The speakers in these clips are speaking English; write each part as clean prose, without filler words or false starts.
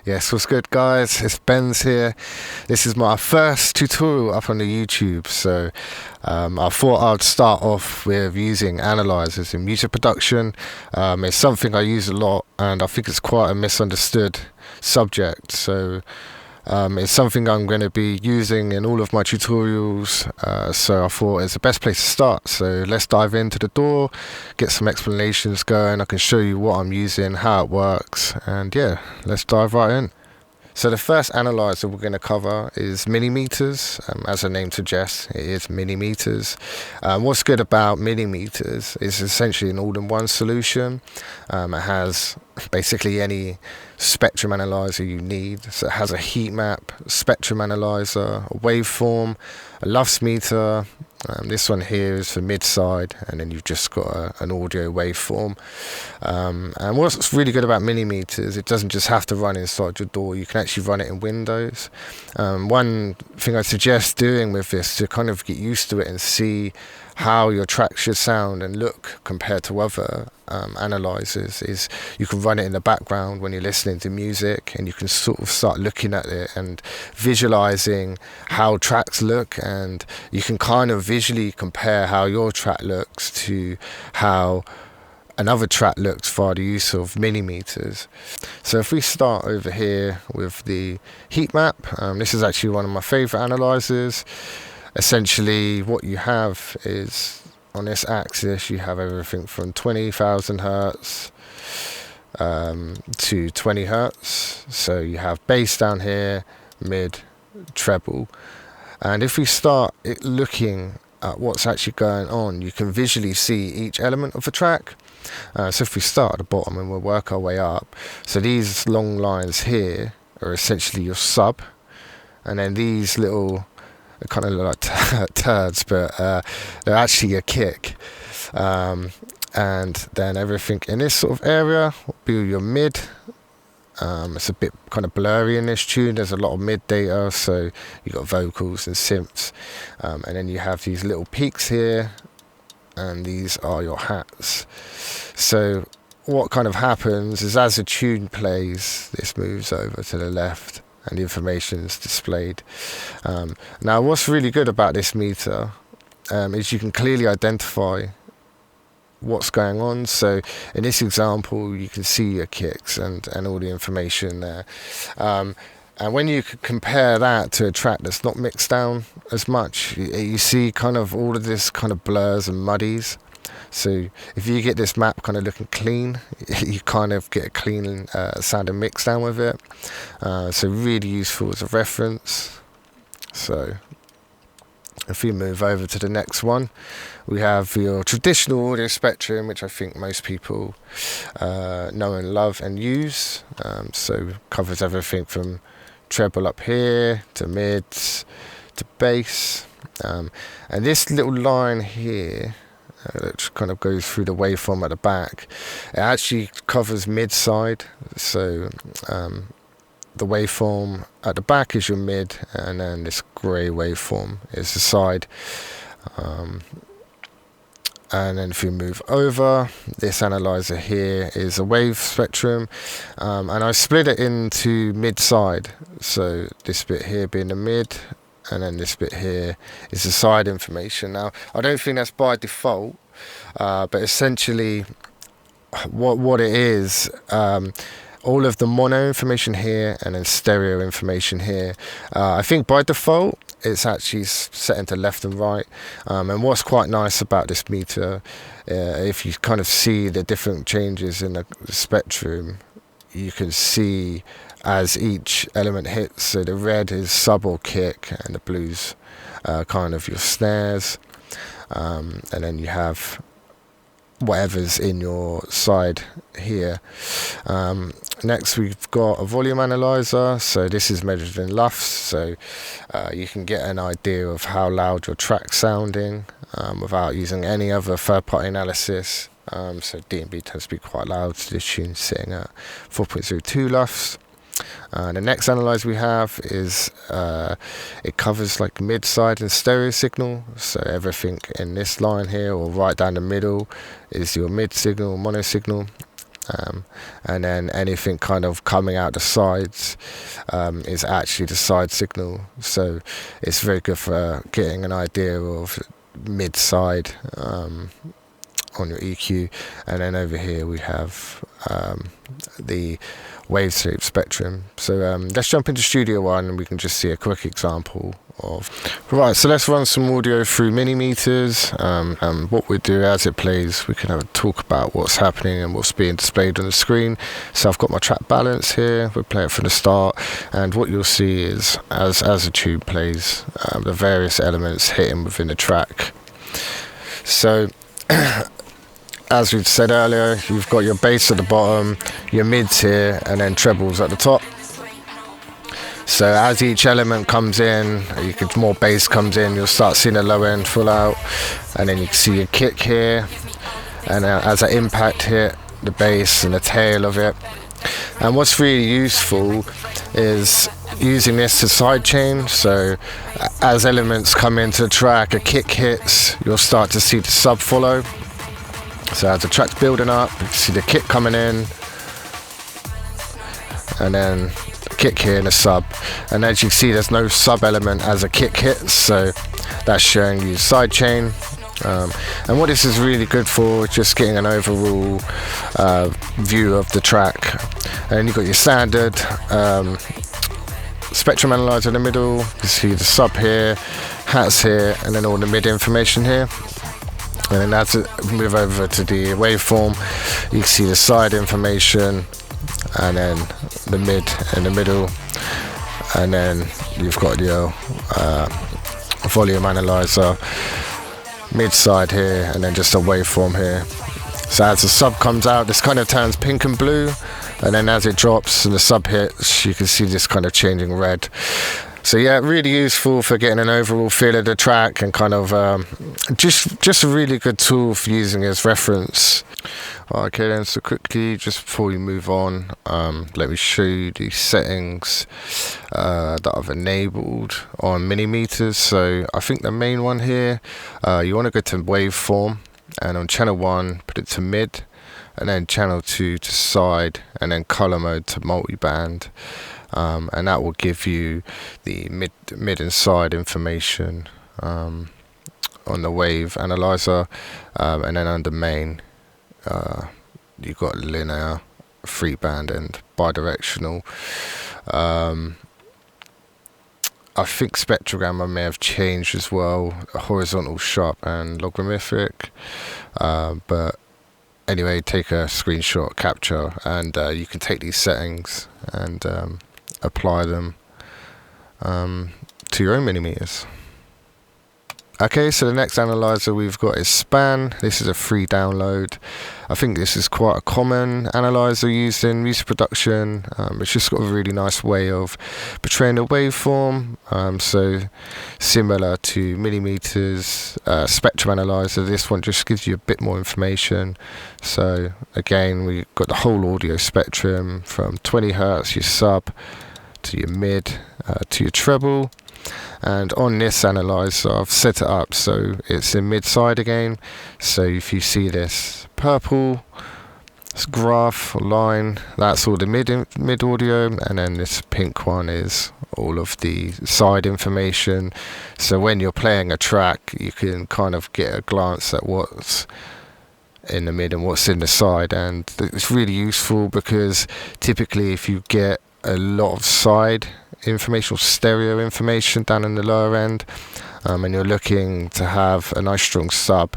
Yes, what's good, guys? It's Ben's here. This is my first tutorial up on the YouTube, so I thought I'd start off with using analyzers in music production. It's something I use a lot, and I think it's quite a misunderstood subject, so it's something I'm going to be using in all of my tutorials, so I thought it's the best place to start. So let's dive into the DAW, get some explanations going. I can show you what I'm using, how it works, and yeah, let's dive right in. So the first analyzer we're going to cover is Minimeters. As the name suggests, it is Minimeters. What's good about Minimeters is essentially an all-in-one solution. It has basically any spectrum analyzer you need. So it has a heat map, spectrum analyzer, a waveform, a LUFS meter. This one here is for mid-side, and then you've just got an audio waveform. And what's really good about Minimeters, it doesn't just have to run inside your DAW, you can actually run it in Windows. One thing I suggest doing with this to kind of get used to it and see how your track should sound and look compared to other analyzers is you can run it in the background when you're listening to music, and you can sort of start looking at it and visualizing how tracks look, and you can kind of visually compare how your track looks to how another track looks via the use of Minimeters. So if we start over here with the heat map, this is actually one of my favorite analyzers. Essentially what you have is, on this axis you have everything from 20,000 hertz to 20 hertz. So you have bass down here, mid, treble, and if we start looking at what's actually going on, you can visually see each element of the track. So if we start at the bottom and we'll work our way up, so these long lines here are essentially your sub, and then these little kind of look like turds, but they're actually a kick, and then everything in this sort of area will be your mid. It's a bit kind of blurry in this tune, there's a lot of mid data, so you got vocals and synths, and then you have these little peaks here, and these are your hats. So what kind of happens is, as the tune plays, this moves over to the left and the information is displayed. Now what's really good about this meter is you can clearly identify what's going on. So in this example you can see your kicks and all the information there, and when you compare that to a track that's not mixed down as much, you see kind of all of this kind of blurs and muddies. So if you get this map kind of looking clean, you kind of get a clean sounding mix down with it. So really useful as a reference. So if we move over to the next one, we have your traditional audio spectrum, which I think most people know and love and use. So covers everything from treble up here to mids to bass. And this little line here, which kind of goes through the waveform at the back, it actually covers mid-side. So the waveform at the back is your mid, and then this grey waveform is the side. And then if we move over, this analyzer here is a wave spectrum, and I split it into mid-side. So this bit here being the mid, and then this bit here is the side information. Now I don't think that's by default, but essentially what it is, all of the mono information here and then stereo information here, I think by default it's actually set into left and right. And what's quite nice about this meter, if you kind of see the different changes in the spectrum, you can see as each element hits. So the red is sub or kick, and the blue's kind of your snares, and then you have whatever's in your side here. Next we've got a volume analyzer. So this is measured in LUFS, so you can get an idea of how loud your track's sounding without using any other third-party analysis. So D&B tends to be quite loud, so this tune's sitting at 4.02 LUFS. The next analyzer we have is it covers like mid-side and stereo signal, so everything in this line here or right down the middle is your mid signal, mono signal. and then anything kind of coming out the sides is actually the side signal. So it's very good for getting an idea of mid-side on your EQ. And then over here we have the wave-shape spectrum. So let's jump into Studio One and we can just see a quick example of. Right, so let's run some audio through Minimeters, and what we do as it plays, we can have a talk about what's happening and what's being displayed on the screen. So I've got my track balance here, we'll play it from the start, and what you'll see is as the tune plays, the various elements hitting within the track. So as we said earlier, you've got your bass at the bottom, your mids here, and then trebles at the top. So as each element comes in, more bass comes in, you'll start seeing the low end full out, and then you can see your kick here, and as that impact hit the bass and the tail of it. And what's really useful is using this to sidechain. So as elements come into the track, a kick hits, you'll start to see the sub follow. So as the track's building up, you can see the kick coming in, and then kick here and a sub, and as you can see there's no sub element as a kick hits, so that's showing you sidechain. And what this is really good for, just getting an overall view of the track. And you've got your standard spectrum analyzer in the middle, you can see the sub here, hats here, and then all the mid information here. And then as it move over to the waveform, you can see the side information, and then the mid in the middle, and then you've got your volume analyzer mid side here, and then just a waveform here. So as the sub comes out, this kind of turns pink and blue, and then as it drops and the sub hits, you can see this kind of changing red. So yeah, really useful for getting an overall feel of the track, and kind of just a really good tool for using as reference. Okay then, so quickly, just before we move on, let me show you the settings that I've enabled on Minimeters. So I think the main one here, you want to go to waveform, and on channel 1 put it to mid, and then channel 2 to side, and then color mode to multiband. And that will give you the mid and side information on the wave analyzer, and then under main you've got linear, free band, and bidirectional. I think spectrogram I may have changed as well, horizontal, sharp, and logarithmic, but anyway, take a screenshot, capture, and you can take these settings and apply them to your own Minimeters. Okay, so the next analyzer we've got is Span. This is a free download. I think this is quite a common analyzer used in music production. It's just got a really nice way of portraying the waveform. So similar to Minimeters spectrum analyzer, this one just gives you a bit more information. So again, we've got the whole audio spectrum from 20 Hz, your sub, to your mid, to your treble. And on this analyzer, I've set it up so it's in mid side again. So if you see this purple graph or line, that's all the mid audio, and then this pink one is all of the side information. So when you're playing a track, you can kind of get a glance at what's in the mid and what's in the side, and it's really useful because typically if you get a lot of side information or stereo information down in the lower end, and you're looking to have a nice strong sub,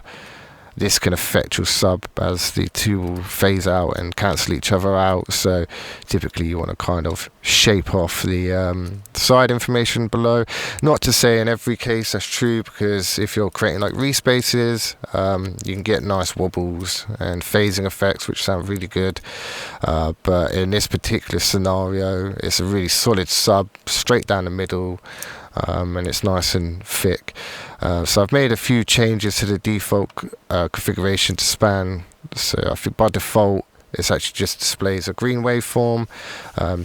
this can affect your sub as the two will phase out and cancel each other out. So typically you want to kind of shape off the side information below. Not to say in every case that's true, because if you're creating like respaces, you can get nice wobbles and phasing effects which sound really good, but in this particular scenario it's a really solid sub straight down the middle, and it's nice and thick. So I've made a few changes to the default configuration to Span. So I think by default it actually just displays a green waveform.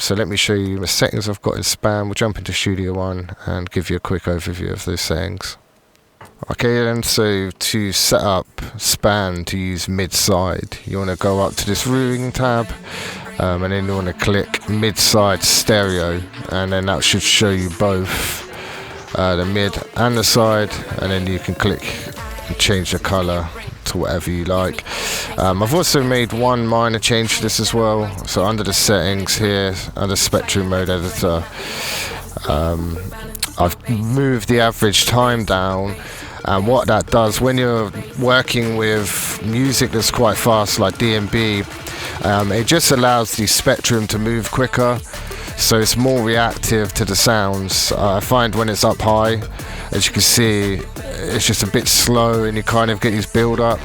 So let me show you the settings I've got in Span. We'll jump into Studio One and give you a quick overview of those settings. Okay, then so to set up span to use mid-side, you want to go up to this routing tab, and then you want to click mid-side stereo, and then that should show you both the mid and the side, and then you can click and change the color to whatever you like. I've also made one minor change to this as well. So under the settings here, under spectrum mode editor, I've moved the average time down. And what that does when you're working with music that's quite fast like D&B, it just allows the spectrum to move quicker, so it's more reactive to the sounds. I find when it's up high, as you can see, it's just a bit slow and you kind of get these build up,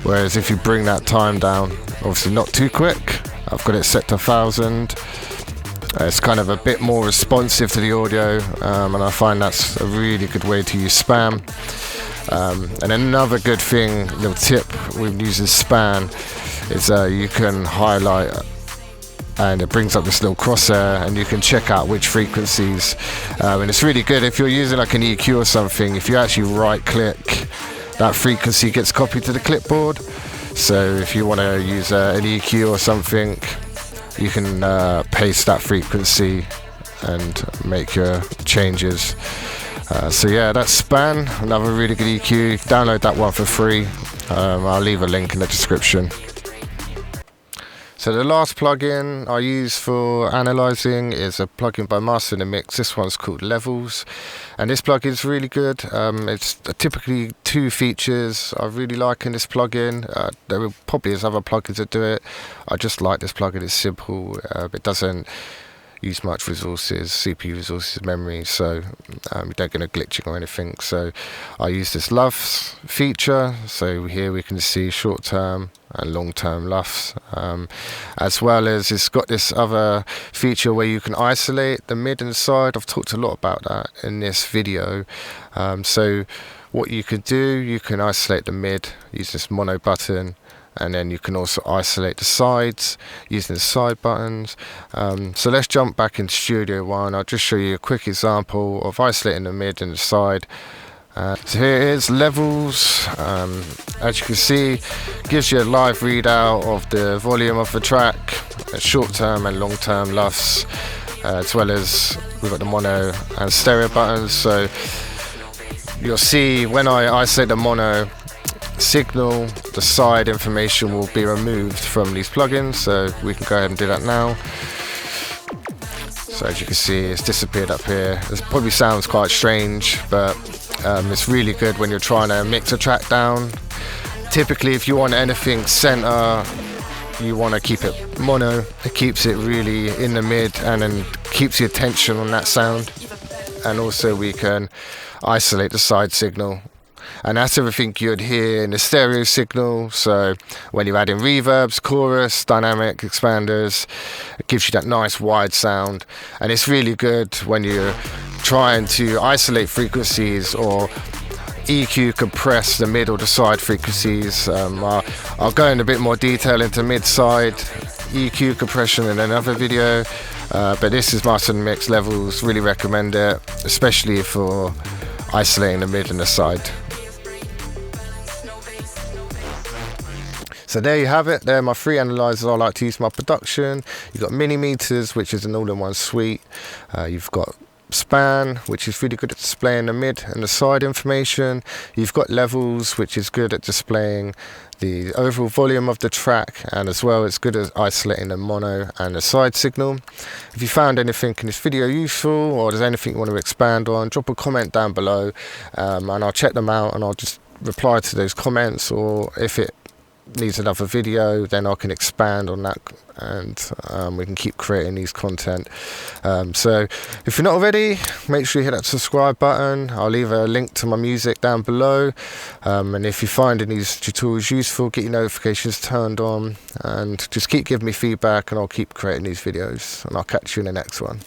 whereas if you bring that time down, obviously not too quick, I've got it set to 1000, it's kind of a bit more responsive to the audio, and I find that's a really good way to use span. And another good thing, little tip with using span, is you can highlight, and it brings up this little crosshair, and you can check out which frequencies, and it's really good if you're using like an EQ or something. If you actually right click, that frequency gets copied to the clipboard. So if you want to use an EQ or something, you can paste that frequency and make your changes. So yeah, that's span, another really good EQ. Download that one for free. I'll leave a link in the description. So the last plugin I use for analysing is a plugin by Master in the Mix. This one's called Levels, and this plugin is really good. It's typically 2 features I really like in this plugin. There probably is other plugins that do it. I just like this plugin. It's simple. It doesn't use much resources, CPU resources, memory, so you don't get a glitching or anything. So I use this LUFS feature. So here we can see short-term and long-term LUFS, as well as it's got this other feature where you can isolate the mid and side. I've talked a lot about that in this video. So what you could do, you can isolate the mid, use this mono button, and then you can also isolate the sides using the side buttons. So let's jump back into Studio One. I'll just show you a quick example of isolating the mid and the side. So here is Levels. As you can see, gives you a live readout of the volume of the track, short-term and long-term LUFS, as well as we've got the mono and stereo buttons. So you'll see when I isolate the mono signal, the side information will be removed from these plugins, so we can go ahead and do that now. So as you can see, it's disappeared up here. This probably sounds quite strange, but it's really good when you're trying to mix a track down. Typically, if you want anything center, you want to keep it mono. It keeps it really in the mid and then keeps the attention on that sound. And also we can isolate the side signal, and that's everything you'd hear in the stereo signal. So when you're adding reverbs, chorus, dynamic expanders, it gives you that nice wide sound. And it's really good when you're trying to isolate frequencies or EQ compress the mid or the side frequencies. I'll go in a bit more detail into mid-side EQ compression in another video, but this is Master in the Mix Levels. Really recommend it, especially for isolating the mid and the side. So there you have it. They're my 3 analyzers I like to use in my production. You've got Minimeters, which is an all-in-one suite. You've got Span, which is really good at displaying the mid and the side information. You've got Levels, which is good at displaying the overall volume of the track, and as well it's good at isolating the mono and the side signal. If you found anything in this video useful, or there's anything you want to expand on, drop a comment down below, and I'll check them out and I'll just reply to those comments, or if it needs another video, then I can expand on that, and we can keep creating these content. So if you're not already, make sure you hit that subscribe button. I'll leave a link to my music down below, and if you find any of these tutorials useful, get your notifications turned on, and just keep giving me feedback, and I'll keep creating these videos, and I'll catch you in the next one.